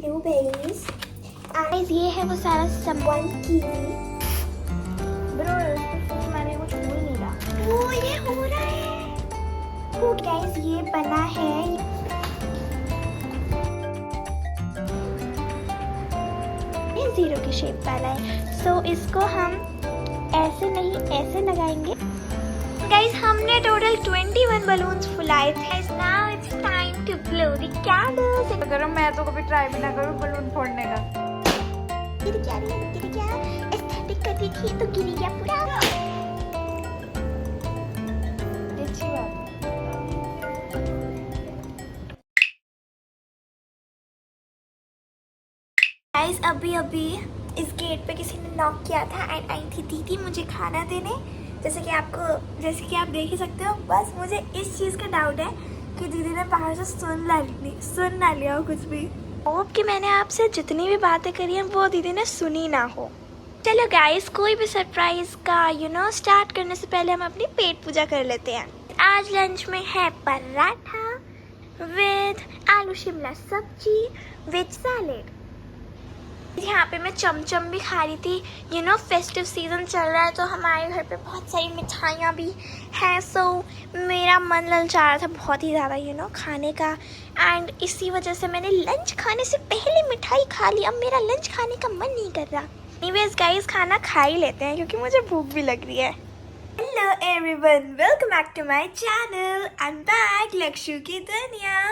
Blueberries guys, ये है वो सारा सामान की ब्रो मैंने कुछ हो ही नहीं रहा। वो ये हो रहा है। तो गाइस ये बना है, ये जीरो की शेप वाला है। सो इसको हम ऐसे नहीं ऐसे लगाएंगे। गाइस हमने टोटल 21 बलून्स फुलाए थे। Now it's time to blow the candles. अगर मैं तो कभी ट्राई भी ना करूँ बलून फोड़ने का। गिर गया एस्थेटिक कर रही थी तो गिर गया पूरा। अच्छी बात है। गाइस अभी इस गेट पे किसी ने नॉक किया था एंड आई थी दीदी मुझे खाना देने। जैसे कि आप देख ही सकते हो। बस मुझे इस चीज़ का डाउट है कि दीदी ने बाहर से सुन ना लिया हो कुछ भी। होप कि मैंने आपसे जितनी भी बातें करी हैं वो दीदी ने सुनी ना हो। चलो गाइस, कोई भी सरप्राइज का स्टार्ट करने से पहले हम अपनी पेट पूजा कर लेते हैं। आज लंच में है पराठा विद आलू शिमला सब्जी विद सैलेड। यहाँ पे मैं चमचम भी खा रही थी। फेस्टिव सीजन चल रहा है तो हमारे घर पे बहुत सारी मिठाइयाँ भी हैं। सो मेरा मन ललचा रहा था बहुत ही ज़्यादा खाने का। एंड इसी वजह से मैंने लंच खाने से पहले मिठाई खा ली। अब मेरा लंच खाने का मन नहीं कर रहा। एनीवेज गाइस, खाना खा ही लेते हैं क्योंकि मुझे भूख भी लग रही है। Hello everyone, welcome back to my channel. I am back, Lakshya की दुनिया।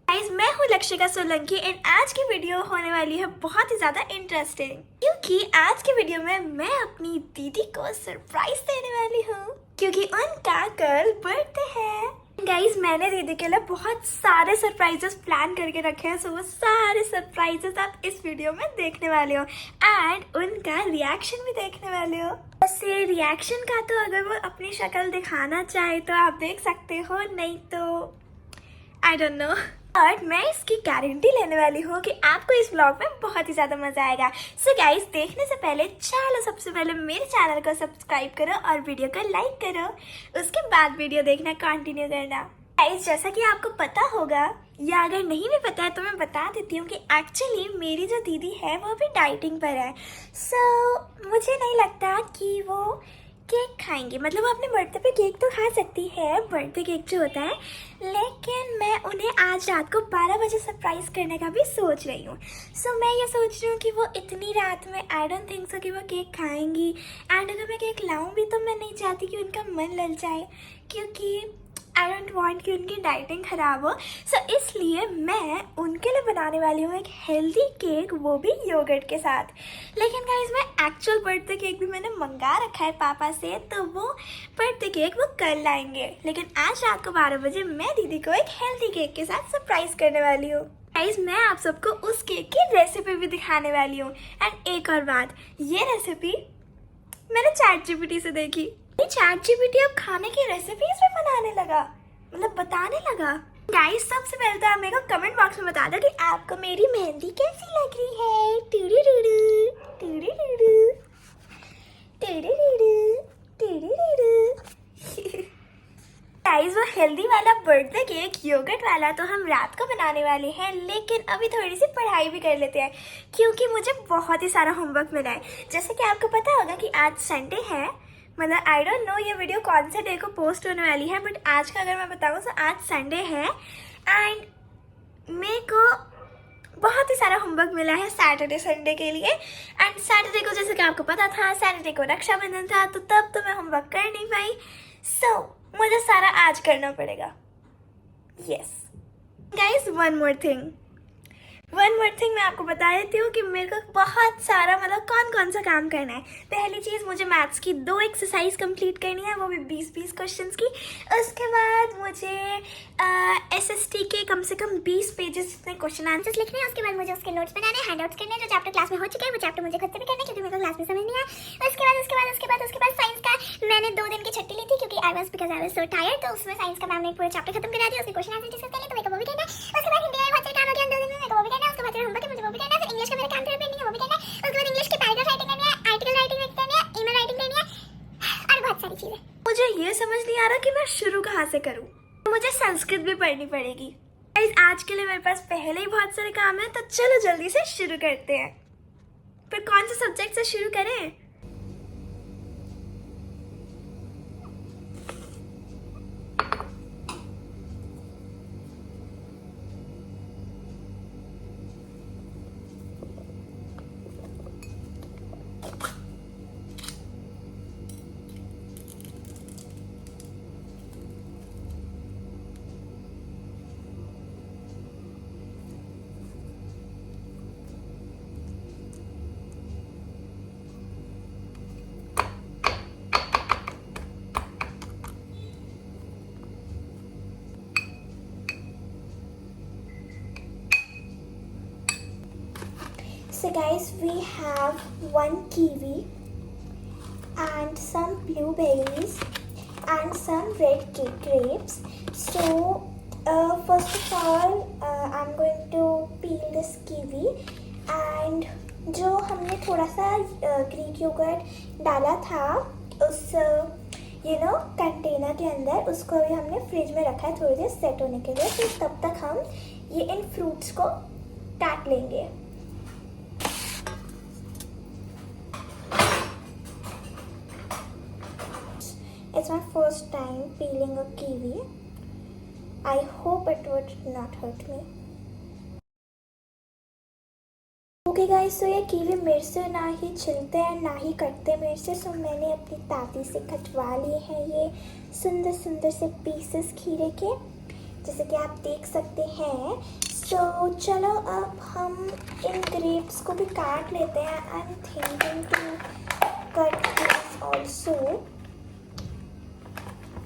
गाइस मैं हूँ लक्षिका सोलंकी एंड आज की वीडियो होने वाली है बहुत ही ज़्यादा इंटरेस्टिंग क्योंकि आज की वीडियो में मैं अपनी दीदी को सरप्राइज देने वाली हूँ क्योंकि उनका कल बर्थडे है। गाइस मैंने दीदी के लिए बहुत सारे सरप्राइजेस प्लान करके रखे हैं। सो वो सारे सरप्राइजेस आप इस वीडियो में देखने वाले हो एंड उनका रिएक्शन भी देखने वाले हो। वैसे रिएक्शन का तो अगर वो अपनी शक्ल दिखाना चाहे तो आप देख सकते हो, नहीं तो आई डोंट नो। और मैं इसकी गारंटी लेने वाली हूँ कि आपको इस व्लॉग में बहुत ही ज़्यादा मज़ा आएगा। सो गाइस, देखने से पहले चलो सबसे पहले मेरे चैनल को सब्सक्राइब करो और वीडियो को लाइक करो। उसके बाद वीडियो देखना कंटिन्यू करना। गाइस जैसा कि आपको पता होगा या अगर नहीं भी पता है तो मैं बता देती हूँ कि एक्चुअली मेरी जो दीदी है वो भी डाइटिंग पर है। सो मुझे नहीं लगता कि वो केक खाएंगे। मतलब वो अपने बर्थडे पे केक तो खा सकती है, बर्थडे केक जो होता है, लेकिन मैं उन्हें आज रात को 12 बजे सरप्राइज करने का भी सोच रही हूँ। सो मैं ये सोच रही हूँ कि वो इतनी रात में आई डोंट थिंक सो कि वो केक खाएंगी। एंड अगर मैं केक लाऊं भी तो मैं नहीं चाहती कि उनका मन ललचाए क्योंकि आई डोंट वांट कि उनकी डाइटिंग ख़राब हो। सो इसलिए मैं उनके लिए बनाने वाली हूँ एक हेल्दी केक, वो भी योगर्ट के साथ। लेकिन गाइस मैं एक्चुअल बर्थडे केक भी मैंने मंगा रखा है पापा से, तो वो बर्थडे केक वो कल लाएंगे। लेकिन आज रात को 12 बजे मैं दीदी को एक हेल्दी केक के साथ सरप्राइज करने वाली हूँ। गाइस मैं आप सबको उस केक की रेसिपी भी दिखाने वाली हूँ। एंड एक और बात, ये रेसिपी मैंने ChatGPT से देखी। ChatGPT अब खाने की रेसिपीज भी बनाने लगा, मतलब बताने लगा। गाइस सबसे पहले तो आप मेरे को कमेंट बॉक्स में बता दो कि आपको मेरी मेहंदी कैसी लग रही है। टिडिडिडु, टिडिडिडु, टिडिडिडु, टिडिडिडु। गाइस वो हेल्दी वाला बर्थडे केक योगर्ट वाला तो हम रात को बनाने वाले हैं, लेकिन अभी थोड़ी सी पढ़ाई भी कर लेते हैं क्योंकि मुझे बहुत ही सारा होमवर्क मिला है। जैसे कि आपको पता होगा कि आज संडे है, मतलब आई डोंट नो ये वीडियो कौन से डे को पोस्ट होने वाली है, बट आज का अगर मैं बताऊँ तो आज संडे है एंड मेरे को बहुत ही सारा होमवर्क मिला है सैटरडे संडे के लिए। एंड सैटरडे को जैसे कि आपको पता था सैटरडे को रक्षाबंधन था, तो तब तो मैं होमवर्क कर नहीं पाई। सो मुझे सारा आज करना पड़ेगा। Yes guys, one more thing मैं आपको बता देती हूँ कि मेरे को बहुत सारा मतलब कौन सा काम करना है। पहली चीज़, मुझे मैथ्स की 2 एक्सरसाइज कंप्लीट करनी है, वो भी 20-20 क्वेश्चंस की। उसके बाद मुझे SST के कम से कम 20 पेजेस जितने क्वेश्चन आंसर्स लिखने हैं। उसके बाद मुझे उसके नोट्स बनाने, हैंडआउट्स करने हैं। जो चैप्टर क्लास में हो चुके हैं वो चैप्टर मुझे खुद से भी करना है क्योंकि मेरे को क्लास में समझ नहीं आया। उसके बाद साइंस का मैंने 2 दिन की छुट्टी ली थी क्योंकि आई वाज सो टायर्ड। तो उसमें साइंस का मैम ने पूरा चैप्टर खत्म करा दिया, उसके क्वेश्चन आंसर डिस्कस करने, तो मेरे को वो भी करना है। उसके बाद हिंदी में बहुत सारे काम हो गया 2 दिन में, मेरे को वो भी करना है। उसके बाद होमवर्क है, मुझे वो भी करना है। फिर इंग्लिश का मेरा काम थोड़ा पेंडिंग है, वो भी करना है। उसके बाद इंग्लिश की पैराग्राफ राइटिंग करनी है, आर्टिकल राइटिंग करनी है, ईमेल राइटिंग करनी है और बहुत सारी चीजें। मुझे ये समझ नहीं आ रहा कि मैं शुरू कहाँ से करूँ। मुझे संस्कृत भी पढ़नी पड़ेगी। गाइस आज के लिए मेरे पास पहले ही बहुत सारे काम है, तो चलो जल्दी से शुरू करते हैं। पर कौन से सब्जेक्ट से शुरू करें? So guys, we have one kiwi and some blueberries and some red grapes. So first of all, I'm going to peel this kiwi and जो हमने थोड़ा सा ग्रीक योगर्ट डाला था उस कंटेनर के अंदर, उसको अभी हमने फ्रिज में रखा है थोड़ी देर सेट होने के लिए। तो तब तक हम ये इन फ्रूट्स को काट लेंगे। It's my first time peeling a kiwi. I hope it would not hurt me. Okay guys, so ये कीवी मेरे से ना ही छिलते हैं ना ही कटते मेरे से, सो मैंने अपनी दादी से कटवा लिए हैं ये सुंदर सुंदर से पीसेस खीरे के, जैसे कि आप देख सकते हैं। सो चलो अब हम इन ग्रेप्स को भी काट लेते हैं। I am thinking to cut this also.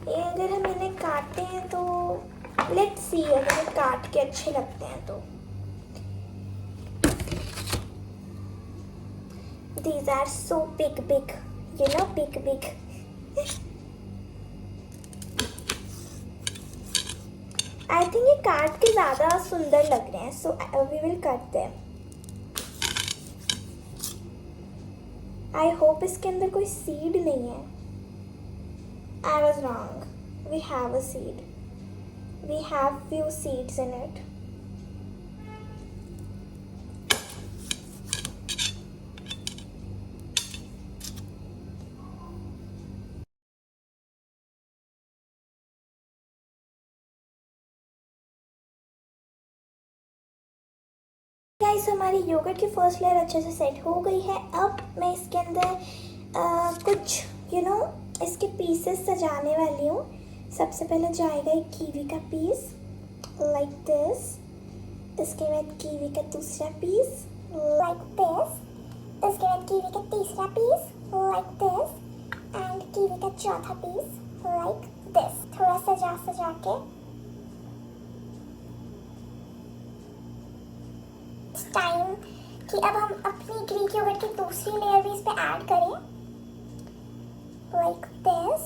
ये अगर हम इन्हें काटते हैं तो लेट्स सी, अगर ये काट के अच्छे लगते हैं तो। These are so big, big. I think ये काट के ज़्यादा सुंदर लग रहे हैं, so we will cut them. I hope इसके अंदर कोई सीड नहीं है। I was wrong. We have a seed. We have few seeds in it. Guys हमारी योगर्ट की फर्स्ट लेयर अच्छे से सेट हो गई है। अब मैं इसके अंदर कुछ इसके पीसेस सजाने वाली हूँ। सबसे पहले जाएगा एक कीवी का पीस लाइक दिस, इसके बाद कीवी का दूसरा पीस लाइक दिस, इसके बाद कीवी का तीसरा piece like this and kiwi का चौथा पीस लाइक दिस। थोड़ा सजा के टाइम कि अब हम अपनी ग्रीक योगर्ट की दूसरी लेयर भी इस पे ऐड करें लाइक दिस।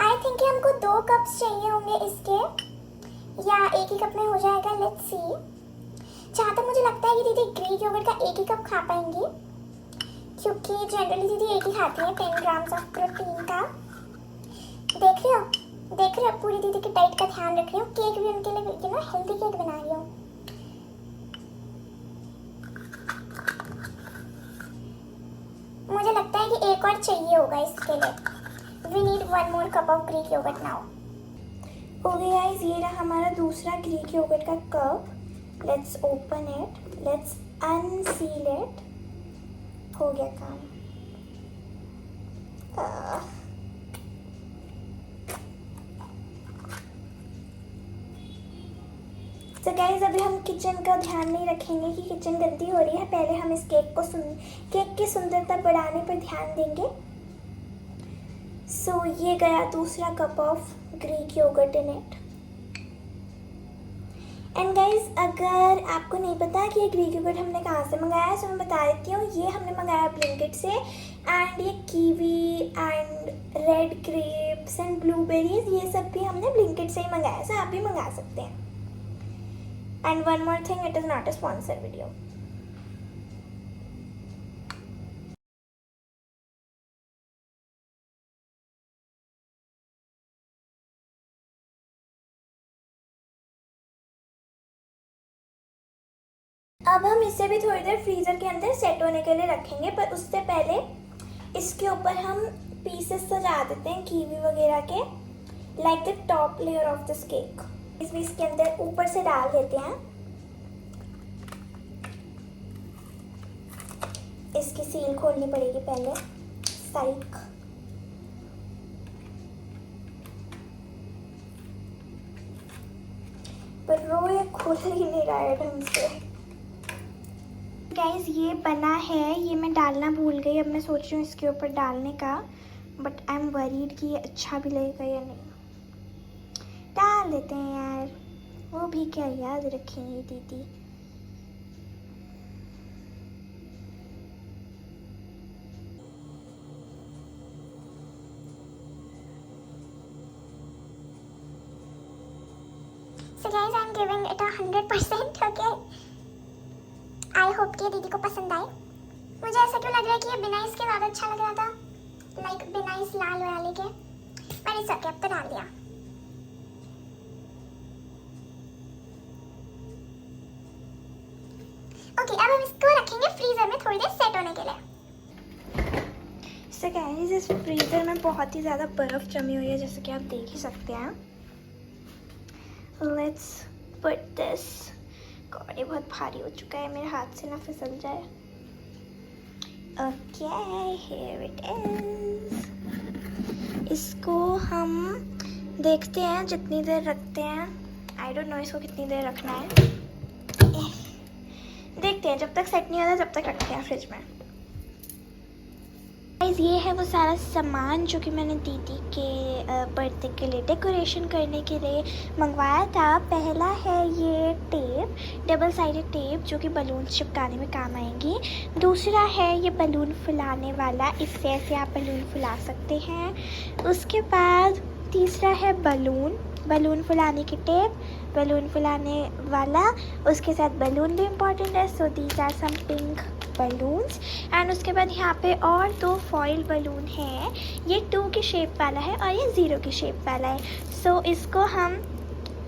आई थिंक कि हमको 2 कप्स चाहिए होंगे इसके, या एक ही कप में हो जाएगा, लेट्स सी। जहाँ तक मुझे लगता है कि दीदी ग्रीक योगर्ट का 1 ही कप खा पाएंगी, क्योंकि जनरली दीदी 1 ही खाती है 10 ग्राम्स ऑफ प्रोटीन का। देख रहे हो पूरी दीदी की डाइट का ध्यान रख रही हूँ। केक भी उनके लिए हेल्दी केक बना रही हूँ। मुझे लगता है कि एक और चाहिए होगा इसके लिए। We need 1 more cup of Greek yogurt now. Okay guys, ये रहा हमारा दूसरा ग्रीक योगर्ट का cup. Let's open it. Let's unseal it. हो गया काम। तो गाइज अभी हम किचन का ध्यान नहीं रखेंगे कि किचन गंदी हो रही है। पहले हम इस केक की सुंदरता बढ़ाने पर ध्यान देंगे। सो ये गया दूसरा cup of Greek yogurt in it. And guys अगर आपको नहीं पता कि ये ग्रीक योगर्ट हमने कहाँ से मंगाया है, तो मैं बता देती हूँ। ये हमने मंगाया ब्लिंकिट से। एंड ये kiwi and red grapes and blueberries, ये सब भी हमने ब्लिंकिट से ही मंगाया, सो आप भी मंगा सकते हैं। And one more thing, it is not a sponsored video. अब हम इसे भी थोड़ी देर फ्रीज़र के अंदर सेट होने के लिए रखेंगे, पर उससे पहले इसके ऊपर हम पीसेस सजा देते हैं कीवी वगैरह के, like the top layer of this cake. इसमें इसके अंदर ऊपर से डाल देते हैं। इसकी सील खोलनी पड़ेगी पहले, साइक। पर वो ये खुल ही नहीं रहा है ढंग से। गाइस ये बना है, ये मैं डालना भूल गई। अब मैं सोच रही हूँ इसके ऊपर डालने का, बट आई एम वरीड कि ये अच्छा भी लगेगा या नहीं। डाल देते हैं यार, वो भी क्या याद रखेंगी दीदी। So guys, I'm giving it 100%, okay? I hope कि दीदी को पसंद आए। मुझे ऐसा क्यों लग रहा है कि ये बिना इसके ज़्यादा अच्छा लग रहा था, लाइक बिना इस लाल वाले के। मैंने इस अब तो डाल दिया। ओके, अब हम इसको रखेंगे फ्रीजर में थोड़ी देर सेट होने के लिए। So guys, इस फ्रीजर में बहुत ही ज़्यादा बर्फ़ जमी हुई है, जैसे कि आप देख ही सकते हैं। Let's put this. गॉड, ये बहुत भारी हो चुका है, मेरे हाथ से ना फिसल जाए। Okay, here it is. इसको हम देखते हैं जितनी देर रखते हैं। आई डोंट नो इसको कितनी देर रखना है, देखते हैं। जब तक सेट नहीं होता तब तक रखते हैं फ्रिज में। गाइस, ये है वो सारा सामान जो कि मैंने दीदी के बर्थडे के लिए डेकोरेशन करने के लिए मंगवाया था। पहला है ये टेप, डबल साइडेड टेप, जो कि बलून चिपकाने में काम आएंगी। दूसरा है ये बलून फुलाने वाला, इससे ऐसे आप बलून फुला सकते हैं। उसके बाद तीसरा है बलून फुलाने की टेप, बलून फुलाने वाला, उसके साथ बलून भी इम्पॉर्टेंट है। So these are some pink balloons. And उसके बाद यहाँ पे और 2 फॉइल बलून हैं, ये 2 की शेप वाला है और ये 0 की शेप वाला है। सो इसको हम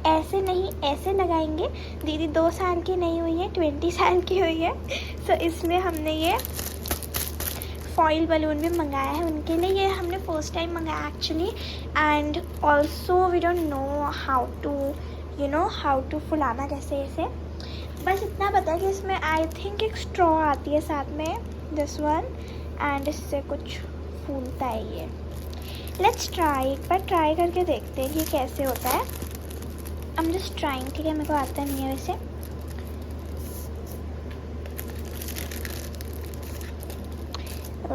ऐसे नहीं ऐसे लगाएंगे। दीदी 2 साल की नहीं हुई है, 20 साल की हुई है। सो इसमें हमने ये फॉइल बलून भी मंगाया है उनके लिए। ये हमने फर्स्ट टाइम मंगाया actually, and also we don't know how to फुलाना कैसे इसे। बस इतना पता है कि इसमें आई थिंक एक स्ट्रॉ आती है साथ में, दिस वन, एंड इससे कुछ फूलता है ये। लेट्स ट्राई, एक बार ट्राई करके देखते हैं कि कैसे होता है। आई एम जस्ट ट्राइंग, ठीक है, मेरे को आता नहीं है वैसे।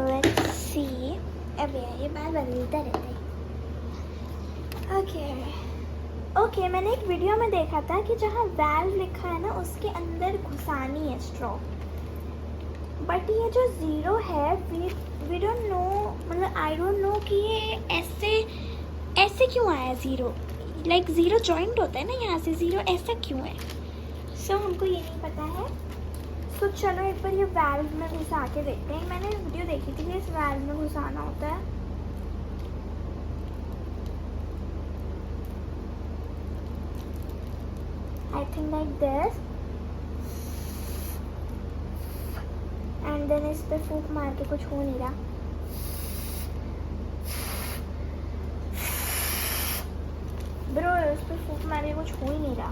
Let's see. अब ये बार बदलता रहता है। ओके, मैंने एक वीडियो में देखा था कि जहाँ वाल्व लिखा है ना, उसके अंदर घुसानी है स्ट्रॉ। बट ये जो 0 है, वी डोंट नो, मतलब आई डोंट नो कि ये ऐसे क्यों आया 0। लाइक 0 जॉइंट होता है ना यहाँ से, 0 ऐसा क्यों है। सो हमको ये नहीं पता है। सो चलो एक बार ये वाल्व में घुसा के देखते हैं। मैंने वीडियो देखी थी कि इस वाल्व में घुसाना होता है। I think like this, and then इस पे फूंक मार के कुछ हो नहीं रहा। ब्रो, इस पे फूंक मार के कुछ हो ही नहीं रहा।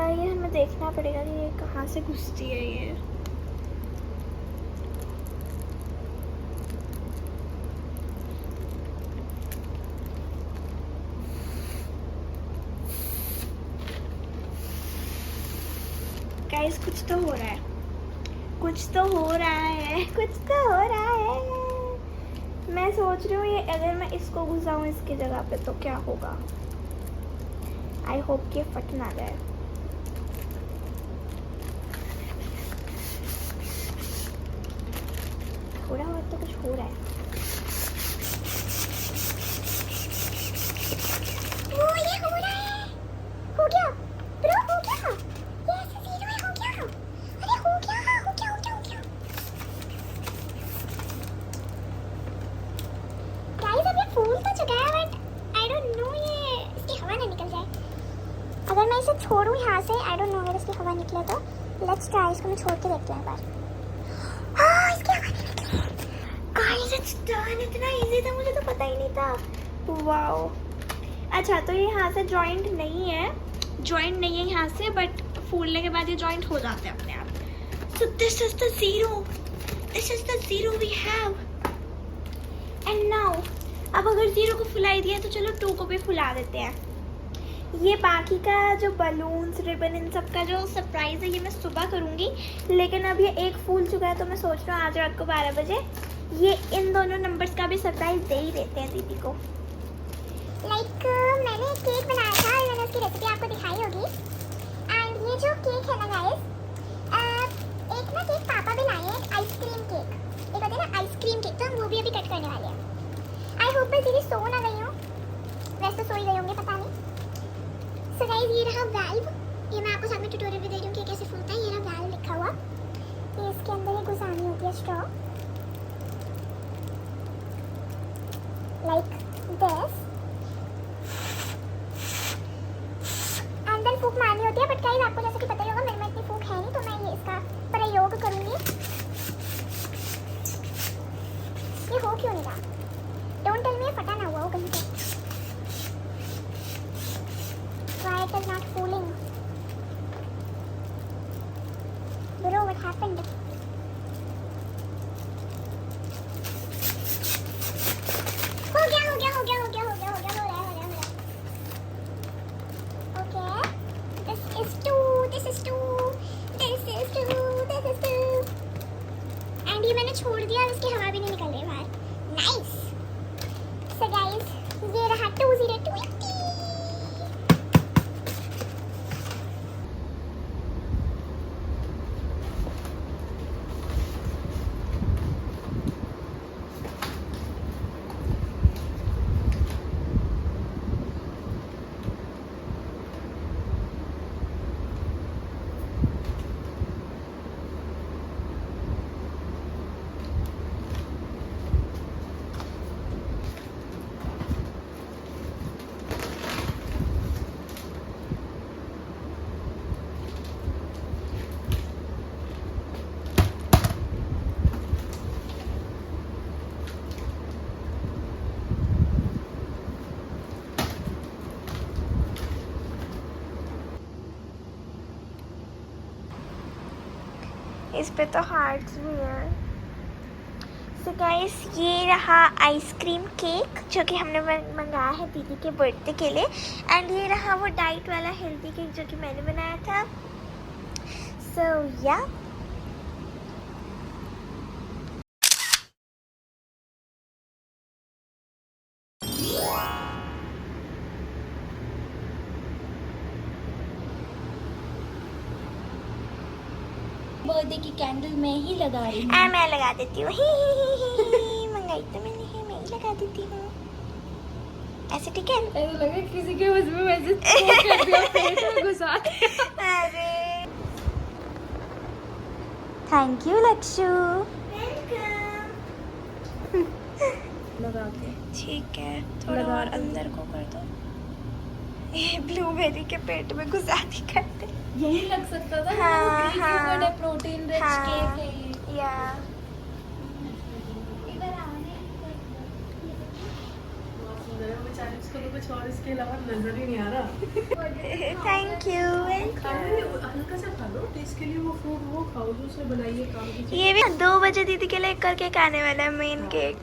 ये हमें देखना पड़ेगा कि ये कहाँ से घुसती है ये। गाइस, कुछ तो हो रहा है। मैं सोच रही हूँ ये अगर मैं इसको घुसाऊँ इसकी जगह पे तो क्या होगा। आई होप कि फट ना जाए। थोड़ा बहुत तो कुछ हो रहा है। ये हो रहा है। हो गया ब्रो, हो गया। ये ऐसे 0 है, हो गया। अरे हो गया। गाइस, अब ये फूल तो चुका है, बट आई डोंट नो ये इसकी हवा ना निकल जाए। अगर मैं इसे छोड़ूं यहाँ से, आई डोंट नो अगर इसकी हवा निकले लेट्स ट्राई, इसको मैं छोड़ के देखती हूँ एक बार। हाँ, इसके गाइस इट्स डन। इतना इजी था, मुझे तो पता ही नहीं था। वाओ। अच्छा, तो ये यहाँ से जॉइंट नहीं है, जॉइंट नहीं है यहाँ से, बट फूलने के बाद ये जॉइंट हो जाते हैं अपने आप। So this is the zero, this is the zero we have. And now अब अगर जीरो को फुलाई दिया तो चलो 2 को भी फुला देते हैं। ये बाकी का जो बलून्स, रिबन, इन सब का जो सरप्राइज है ये मैं सुबह करूँगी, लेकिन अब ये एक फूल चुका है तो मैं सोच रहा हूँ आज रात को 12 बजे ये इन दोनों नंबर्स का भी सरप्राइज दे ही देते हैं दीदी को। मैंने एक केक बनाया था और मैंने उसकी रेसिपी आपको दिखाई होगी। एंड ये जो केक है ना गाइस, एक ना केक पापा भी लाए हैं, एक आइसक्रीम केक, एक होता है ना आइसक्रीम केक, तो हम वो भी अभी कट करने वाले हैं। आई होप मैं दीदी सो ना गई हूँ, वैसे तो सो ही गई होंगे, पता नहीं। सो गाइस ये रहा वाल्व, ये मैं आपको साथ में ट्यूटोरियल भी दे रही हूँ कि कैसे फूलता है। ये रहा वाल्व लिखा हुआ, ये इसके अंदर ही घुसानी होती है स्ट्रॉ, लाइक दिस, अंदर फूंक मारनी होती है। बट गाइस आपको जैसे कि पता ही होगा मेरे में इतनी फूंक है नहीं, तो मैं ये इसका प्रयोग करूँगी। ये हो क्यों नहीं रहा? डोंट टेल मी फटा ना हुआ हो कहीं पे। Why it is not fooling? Bro, what happened? हो गया, हो गया, हो गया, हो गया, हो गया, हो गया, हो रहा है, हो रहा है। Okay. This is two, this is two, this is two, this is two. And ये मैंने छोड़ दिया और इसकी हवा भी नहीं निकल रही बाहर। Nice. So guys, ये रहा 2020. इस पे तो हार्ट्स भी है। सो गाइस ये रहा आइसक्रीम केक जो कि हमने मंगाया है दीदी के बर्थडे के लिए। एंड ये रहा वो डाइट वाला हेल्दी केक जो कि मैंने बनाया था। सो या बर्थडे की कैंडल मैं ही लगा रही हूँ। मैं लगा देती हूँ। मंगाई तो मैंने है, मैं ही लगा देती हूँ। ऐसे ठीक है? ऐसा लगा किसी के उसमें वैसे कर दिया पेट में घुसा। अरे थैंक यू लक्षु। लगा के ठीक है, थोड़ा लगा और दो। अंदर को कर दो। ये ब्लूबेरी के पेट में घुसा दी करते। यही लग सकता था। हाँ, हाँ। प्रोटीन रिच हाँ। केक है ये। या इधर आने बेचारी उसको तो कुछ और इसके अलावा नजर ही नहीं आ रहा। Thank you. हल्का सा खा लो, टेस्ट के लिए वो फ्रूट वो खाओ जो उसने बनाई है काम की। ये भी 2 बजे दीदी के लिए एक करके खाने वाला है मेन केक।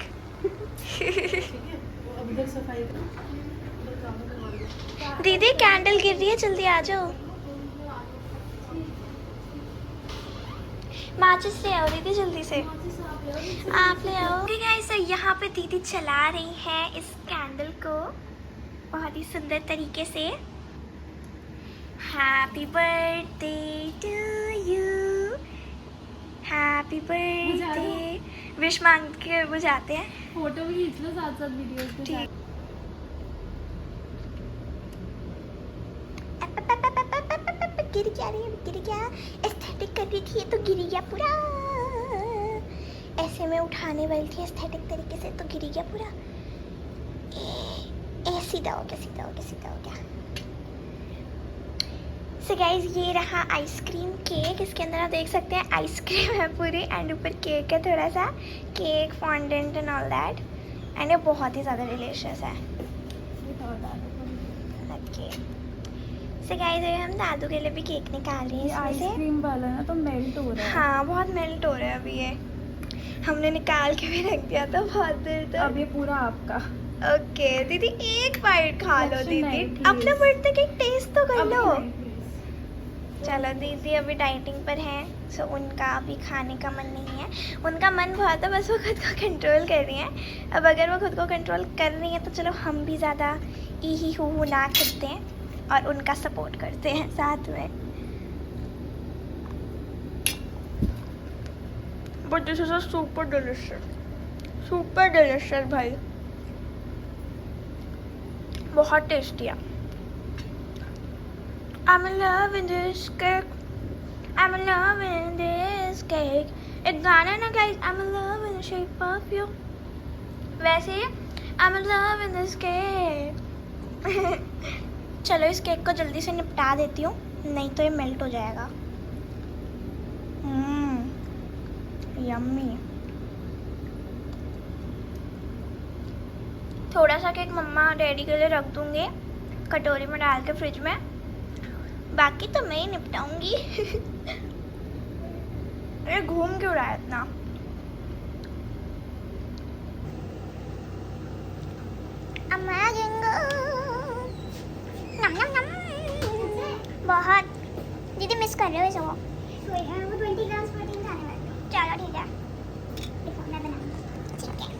ठीक है, वो अब इधर सफाई करो, उधर काम करवा लो। दीदी कैंडल गिर रही है, जल्दी आ जाओ। माचिस ले आओ दीदी, जल्दी से आप ले आओ। ओके गाइस, तो यहाँ पे दीदी चला रही है इस कैंडल को बहुत ही सुंदर तरीके से। Happy birthday to you, happy birthday. Wish मांग के बुझाते हैं। फोटो भी खींच लो साथ साथ वीडियोस के ठीक। साथ। गिर गया रे, गिर गया। एस्थेटिक कर रही थी तो गिर गया पूरा। ऐसे में उठाने वाली थी एस्थेटिक तरीके से तो गिर गया पूरा। सीधा हो गया, सीधा हो गया, सीधा हो गया। सो गाइस ये रहा आइसक्रीम केक। इसके अंदर आप देख सकते हैं आइसक्रीम है पूरी एंड ऊपर केक है थोड़ा सा, cake fondant and all that, and ये बहुत ही ज़्यादा डिलीशियस है। ओके सो गाइस हम दादू के लिए भी केक निकाल रहे हैं इसमें से। आइसक्रीम वाला ना तो मेल्ट हो रहा है। हाँ बहुत मेल्ट हो रहा है अभी, ये हमने निकाल के भी रख दिया था बहुत देर तक। अब ये पूरा आपका। ओके दीदी एक बाइट खा लो Section दीदी, 90 अपने बर्थडे केक टेस्ट तो कर अभी लो। नहीं, please। चलो दीदी अभी डाइटिंग पर हैं, सो उनका अभी खाने का मन नहीं है। उनका मन बहुत है, बस वो खुद को कंट्रोल कर रही हैं। अब अगर वो खुद को कंट्रोल कर रही हैं तो चलो हम भी ज़्यादा ई हू ना करते हैं और उनका सपोर्ट करते हैं साथ में। But this is super delicious भाई, बहुत टेस्टी है। I'm loving this cake, I'm loving this cake। एक गाना है ना guys, I'm loving the shape of you, वैसे ही I'm loving this cake। चलो इस केक को जल्दी से निपटा देती हूँ, नहीं तो ये मेल्ट हो जाएगा। यम्मी। थोड़ा सा केक मम्मा डैडी के लिए रख दूँगी कटोरी में डाल के फ्रिज में, बाकी तो मैं ही निपटाऊंगी। अरे घूम क्यों रहा है इतना? बहुत दीदी मिस कर रहे हो इसको। वो 20 ग्राम प्रोटीन खाने वाली हूँ। चलो ठीक है, देखो मैं बनाऊंगी। ठीक है।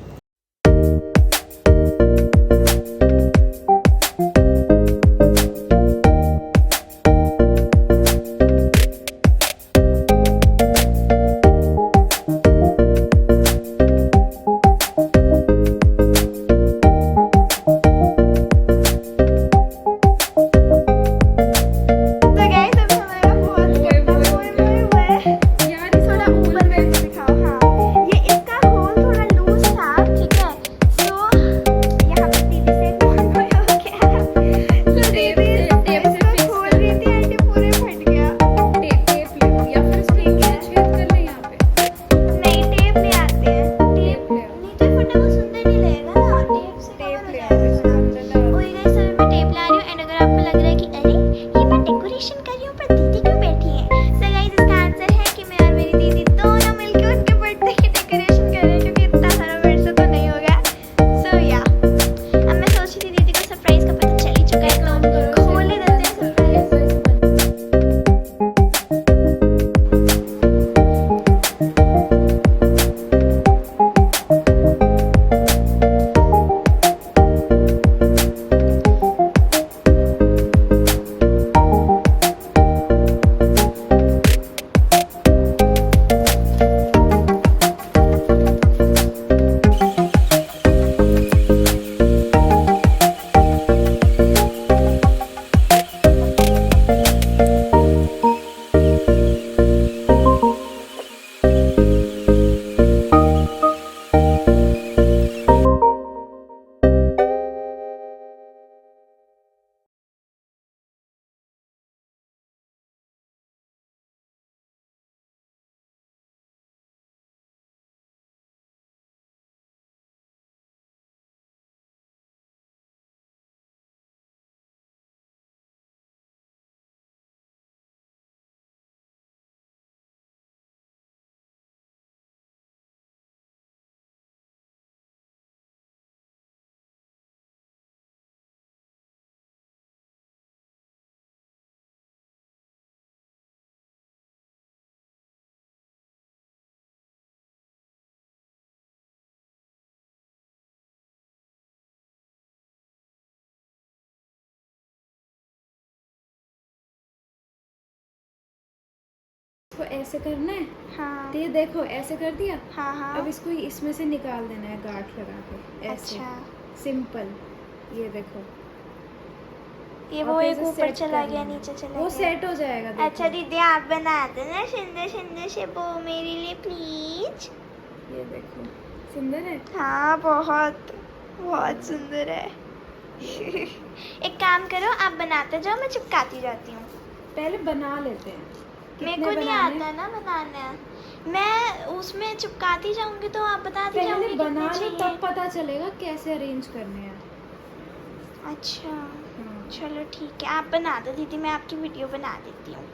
इसको ऐसे करना है। हाँ तो ये देखो ऐसे कर दिया। हाँ हाँ। अब इसको इसमें से निकाल देना है गांठ लगा के ऐसे। अच्छा सिंपल। ये देखो ये और वो फिर एक से ऊपर set चला कर गया, लेना। नीचे चला वो गया। सेट हो जाएगा देखो। अच्छा दीदी आप बना देना सुंदर सुंदर से वो मेरे लिए प्लीज। ये देखो सुंदर है। हाँ बहुत बहुत सुंदर है। एक काम करो आप बनाते जाओ, मैं चिपकाती जाती हूँ। पहले बना लेते हैं। मेरे कितने को नहीं बनाने? आता ना बनाना। मैं उसमें चिपकाती जाऊंगी तो आप बताती पहले जाओगी बना कितने लो चाहिए। तब पता चलेगा कैसे अरेंज करने हैं। अच्छा हाँ। चलो ठीक है, आप बना दो दीदी, मैं आपकी वीडियो बना देती हूँ।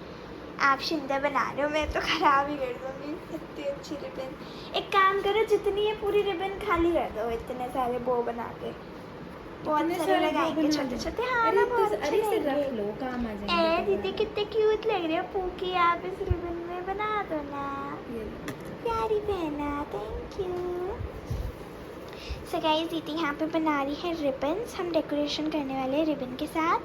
आप सुंदर बना रहे हो, मैं तो ख़राब ही कर दूँगी। इतनी अच्छी रिबन। एक काम करो, जितनी है पूरी रिबन खाली कर दो, इतने सारे बो बना के। बहुत इतने सारे सारे bow लगाएंगे बना छोटे दो। छोटे। हाँ अरे ना, इतने बहुत से- अच्छे अरे इसे लगेंगे। रख लो, काम आ ए जाएंगे दीदी दोबारा। कितने क्यूट लग रहे हो पूकी, आप इस रिबन में बना दो ना। ये लो। प्यारी बहना, थैंक यू। सो गाइस दीदी यहाँ पे बना रही है रिबन्स, हम डेकोरेशन करने वाले हैं रिबन के साथ।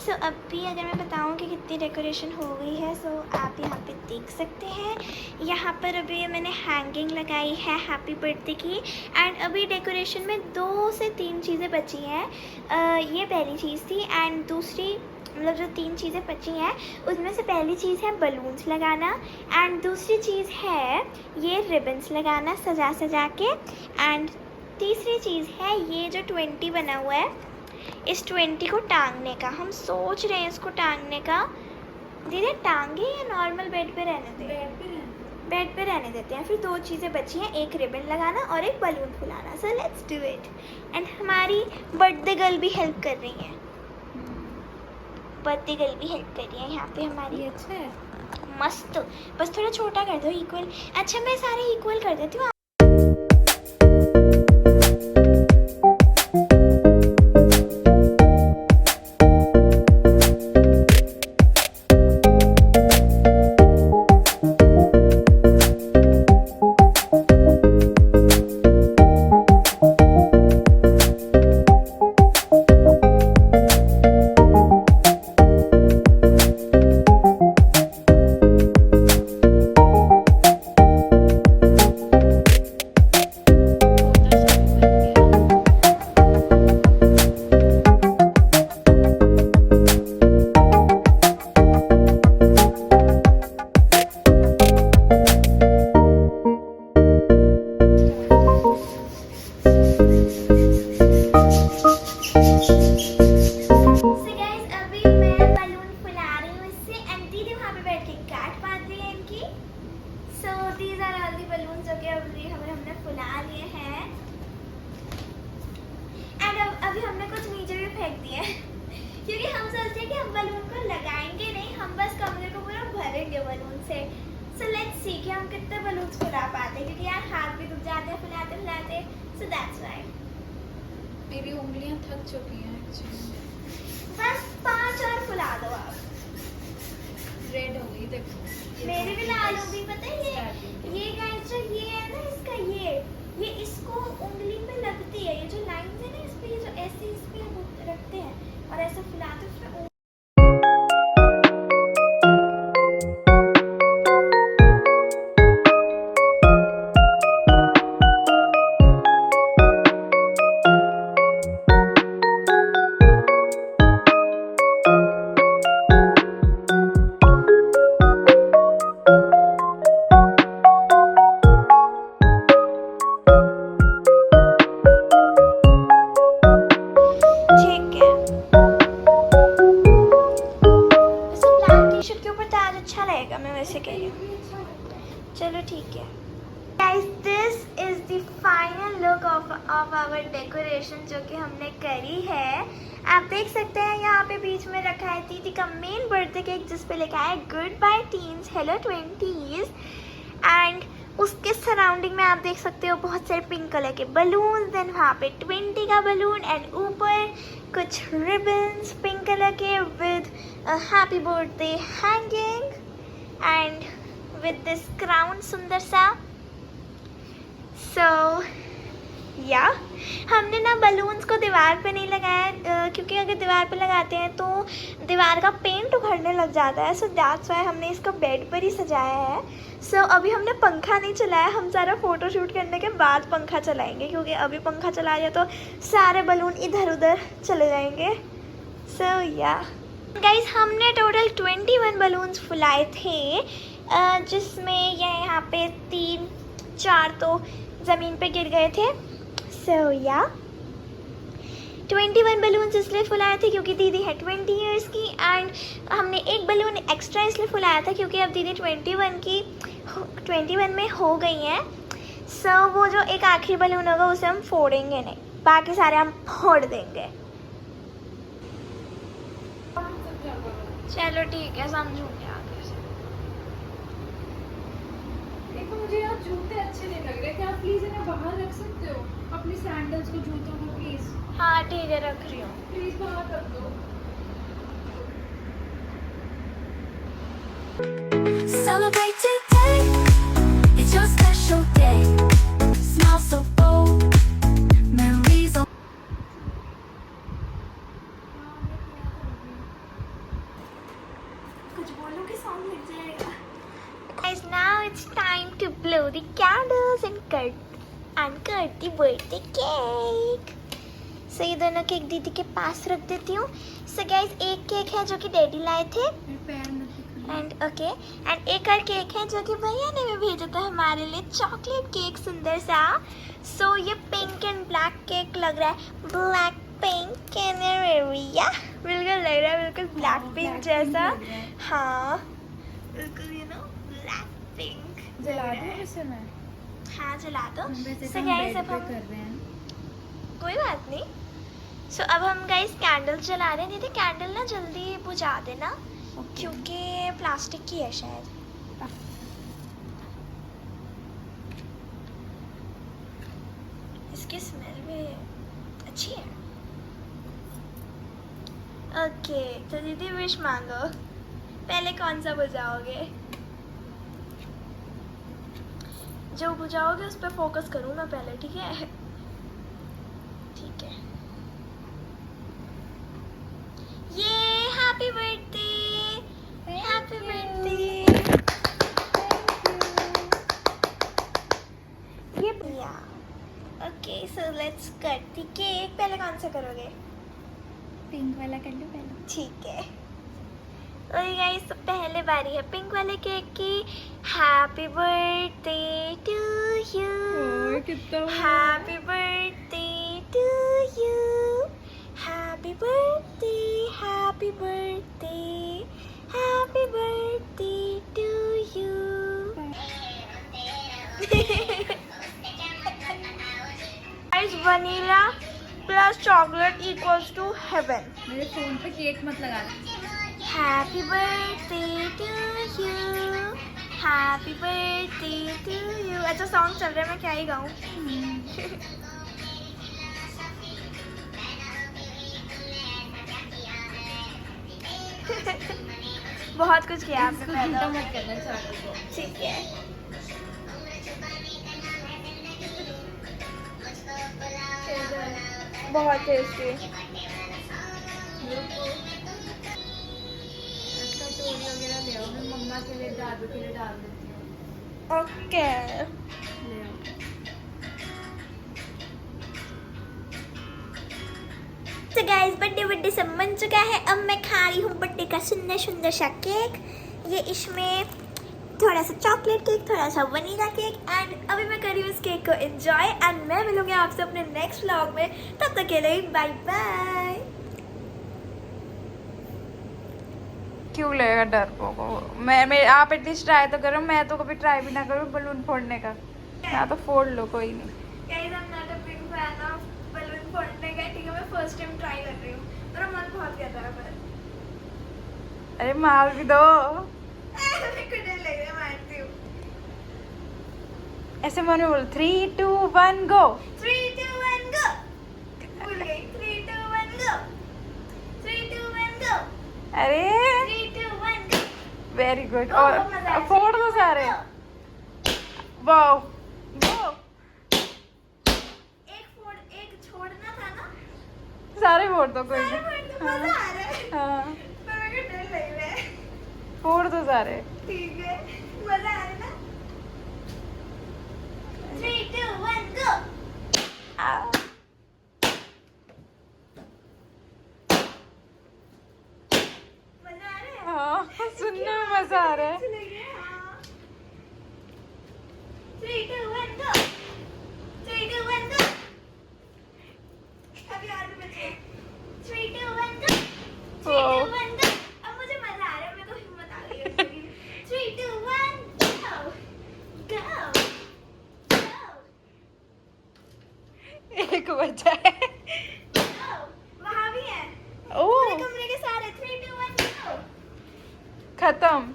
सो अभी अगर मैं बताऊँ कि कितनी डेकोरेशन हो गई है, सो आप यहाँ पे देख सकते हैं। यहाँ पर अभी मैंने हैंगिंग लगाई है हैप्पी बर्थडे की। एंड अभी डेकोरेशन में 2 से 3 चीज़ें बची हैं। ये पहली चीज़ थी, एंड दूसरी मतलब जो 3 चीज़ें बची हैं उसमें से पहली चीज़ है बलून्स लगाना, एंड दूसरी चीज़ है ये रिबन्स लगाना सजा सजा के, एंड तीसरी चीज़ है ये जो 20 बना हुआ है, इस 20 को टांगने का। हम सोच रहे हैं इसको टांगने का। दीदी टांगे या नॉर्मल बेड पे रहने दें? बेड पे रहने देते हैं। फिर 2 चीज़ें बची हैं, एक रिबन लगाना और एक बलून फुलाना। So let's do it. And हमारी बर्थडे गर्ल भी हेल्प कर रही है। बर्थडे गर्ल भी हेल्प कर रही है यहाँ पे हमारी। ये अच्छा है। मस्त, बस थोड़ा छोटा कर दो इक्वल। अच्छा मैं सारे इक्वल कर देती हूँ। अभी हमने कुछ नीचे भी फेंक दिए क्योंकि हम सोचते हैं कि हम बलून को लगाएंगे नहीं, हम बस कमरे को पूरा भरेंगे बलून से। सो लेट्स सी कि हम कितने बलून फुला पाते हैं, क्योंकि यार हाथ भी दुख जाते हैं फुलाते फुलाते। सो दैट्स व्हाई मेरी उंगलियां थक चुकी हैं एक्चुअली। बस 5 और फुला दो आप। रेड हो गई देखो। मेरी भी लाल हो गई, पता है ये गाइस जो ये है ना इसका ये इसको उंगली पे लगती है, ये जो लाइंस है ना इस पे, ये जो ऐसे इस पे रखते हैं और ऐसे फुलाते उसमें अच्छा लगेगा, मैं वैसे कह रही हूँ। चलो ठीक है guys, this is the final look of our decoration जो कि हमने करी है। आप देख सकते हैं यहाँ पे बीच में रखा है दीदी का मेन बर्थडे केक जिस पे लिखा है goodbye teens hello 20s, and उसके सराउंडिंग में आप देख सकते हो बहुत सारे पिंक कलर के बलून, देन वहाँ पे 20 का बलून एंड ऊपर कुछ रिबन्स पिंक कलर के with happy birthday hanging and with this crown सुंदर सा। सो या हमने ना बलून्स को दीवार पे नहीं लगाया क्योंकि अगर दीवार पे लगाते हैं तो दीवार का पेंट उखड़ने लग जाता है। सो दैट्स वाई हमने इसको बेड पर ही सजाया है। सो अभी हमने पंखा नहीं चलाया, हम सारा फ़ोटो शूट करने के बाद पंखा चलाएंगे, क्योंकि अभी पंखा चलाया तो सारे बलून इधर उधर चले जाएंगे। सो या गाइस, हमने टोटल 21 बलून्स फुलाए थे जिसमें यहाँ पे 3-4 तो ज़मीन पे गिर गए थे। सो या 21 बलून्स इसलिए फुलाए थे क्योंकि दीदी है 20 इयर्स की, एंड हमने एक बलून एक्स्ट्रा इसलिए फुलाया था क्योंकि अब दीदी 21 में हो गई हैं। सो वो जो एक आखिरी बलून होगा उसे हम फोड़ेंगे नहीं, बाकी सारे हम फोड़ देंगे। चलो ठीक है, समझूंगी आगे से। देखो मुझे यार जूते अच्छे नहीं लग रहे, क्या आप प्लीज इन्हें बाहर रख सकते हो? अपनी सैंडल्स को, जूतों को प्लीज हाँ ठीक है, रख रही हूँ। प्लीज बाहर रख दो। Celebrate today, it's your special day. Smile so bold, memories on. कुछ बोलो कि सॉन्ग लग जाएगा। Guys, now it's time to blow the candles and cut the birthday cake. So ये दोनों केक दीदी के पास रख देती हूँ। So guys, एक केक है जो कि डैडी लाए थे, एंड एक और केक है जो कि भैया ने भी भेजा था हमारे लिए, चॉकलेट केक सुंदर सा। सो ये पिंक एंड ब्लैक केक लग रहा है, ब्लैक पिंक कैनरिया बिल्कुल लग रहा है, बिल्कुल ब्लैक पिंक जैसा। हाँ बिल्कुल, यू नो ब्लैक पिंक। जला दूं इसे मैं? हाँ जला दो। वैसे So तो हम guys, बेड अब पे हम कर रहे हैं। कोई बात नहीं। सो अब हम गाइस कैंडल जला रहे हैं। दीदी कैंडल ना जल्दी बुझा देना क्योंकि प्लास्टिक की है शायद। इसकी स्मेल भी अच्छी है। ओके तो दीदी विश मांगो, पहले कौन सा बुझाओगे? जो बुझाओगे उस पर फोकस करूँ मैं पहले, ठीक है? ठीक है। ये हैप्पी बर्थडे, हैप्पी बर्थडे। ये भैया। Okay so let's cut the cake. पहले कौन सा करोगे? पिंक वाला कर लो पहले। ठीक है। ओके गाइस, तो पहले बारी है पिंक वाले केक की। हैप्पी बर्थडे टू यू, कितना happy birthday to you, happy birthday, happy birthday, happy birthday to you. Guys vanilla plus chocolate equals to heaven. मेरे फोन पे केक मत लगा दे। Happy birthday to you, happy birthday to you. अच्छा song चल रहा है, मैं क्या ही गाऊं। बहुत कुछ किया आपने इसको पहले। झूठा मत करना चावल को। ठीक है। बहुत टेस्टी। कटोरी वगैरह ले आओ, मैं मम्मा के लिए, दादू के लिए डाल देती हूँ। ओके ले आओ। तो गाइस बर्थडे सब बन चुका है। अब मैं खा रही हूँ बर्थडे का सुंदर सुंदर सा केक। ये इसमें थोड़ा सा चॉकलेट केक, थोड़ा सा वनीला केक, एंड अभी मैं कर रही हूँ इस केक को एंजॉय। एंड मैं मिलूंगी आपसे अपने नेक्स्ट व्लॉग में, तब तक के लिए बाय बाय। क्यों लगेगा डर को? मैं आप एटलीस्ट ट्राई तो करो, मैं तो कभी ट्राई भी ना करूँ बलून फोड़ने का। या तो फोड़ लो, कोई नहीं। Guys I am not a big fan of balloon फोड़ने का, ठीक है? मैं फर्स्ट टाइम ट्राई कर रही हूँ, मेरा मन बहुत कर रहा है पर अरे मार भी दो। मेरे को डर लग रहा है, मारती हूँ। ऐसे मनो बोल 3 2 1 गो। 3 2 1 गो। भूल गई। 3 2 1 गो। 3 2 1 गो। अरे 3 2 1 गो। Very good. बहुत और मजा आया। फोड़ दो सारे। वाओ वाओ, एक छोड़ना था ना। सारे फोड़ दो, कोई सारे नहीं। फोड़ दो, मजा आ रहा है। हाँ पर मेरे को डर लग रहा है। फोड़ दो सारे। ठीक है, मजा आ रहा है ना। 3 2 1 गो। आ, मजा आ रहा है। हाँ सुनने में मजा आ रहा है। अच्छी लगी है, हाँ। 3 2 1 गो। 3 2 1 गो। अभी और भी बचे हैं। बचा है। वहाँ भी है ओ पूरे कमरे के सारे 3 2 1 go। खत्म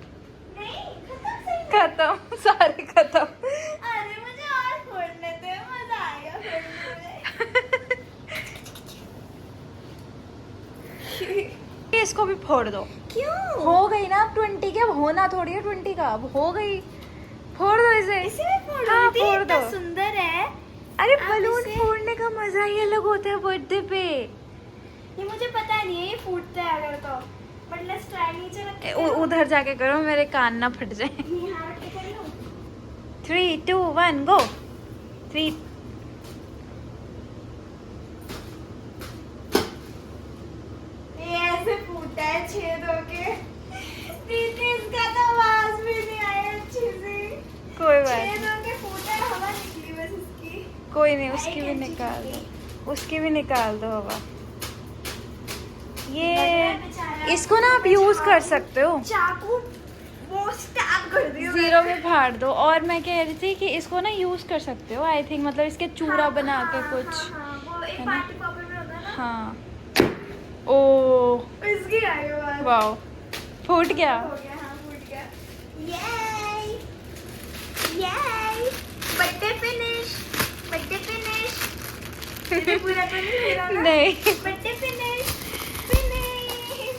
नहीं खत्म सही में। खत्म सारे खत्म। अरे मुझे और फोड़ने दे मजा आएगा फोड़ने में। इसको भी फोड़ दो। क्यों हो गई ना अब 20 के, अब होना थोड़ी है 20 का, अब हो गई। फोड़ दो इसे। इसे भी फोड़ हाँ, दो फोड़ इतना दो। सुंदर है। अरे आप बलून इसे- फोड़ने का मजा ही अलग होता है बर्थडे पे। ये मुझे पता नहीं है ये फूटता है अगर तो, बट लेट्स ट्राई। नीचे रख के उधर जाके करो, मेरे कान ना फट जाए। यहाँ रख के कर लूं? 3 2 1 गो। 3 ये ऐसे फूटा है छेद होके। दीदी इसका तो आवाज भी नहीं आई अच्छी से। कोई बात छेद नहीं, होके फूटा है, हवा निकली बस इसकी। कोई नहीं, उसकी भी आई निकाल कैची दो, उसकी भी निकाल दो हवा। लग रहा है ये बेचारा इसको ना आप यूज कर सकते हो। चाकू वो स्टैब कर दिया जीरो में फाड़ दो। और मैं कह रही थी कि इसको ना यूज कर सकते हो, आई थिंक, मतलब इसके चूरा बना के कुछ। वो एक है ना? पार्टी पॉपर में होता है ना। हाँ। ओ इसकी आई आवाज। वाओ, फूट गया। हो गया, हाँ फूट गया। Yay! Yay! Birthday finish, birthday finish. पूरा तो नहीं पूरा ना? नहीं, बर्थडे फिनिश, फिनिश।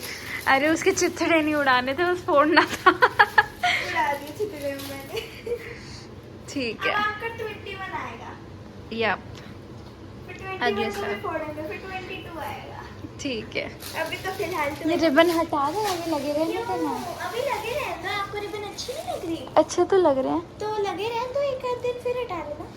अरे उसके चिथड़े नहीं उड़ाने थे, बस फोड़ना था। उड़ा दिए छितरे में मैंने। ठीक अब है। आपका 21 आएगा। यप, फिर अगले 21 को भी साल। फोड़ेंगे, फिर 22 आएगा। ठीक है। अभी तो फिलहाल तो ये रिबन हटा दो, आगे लगे रहने क्यों? का ना। अभी लगे रहने दो, आपको रिबन अच्छी नहीं लग रही? अच्छे तो लग रहे हैं। तो लगे रहने दो, एक आध दिन फिर हटा लेना।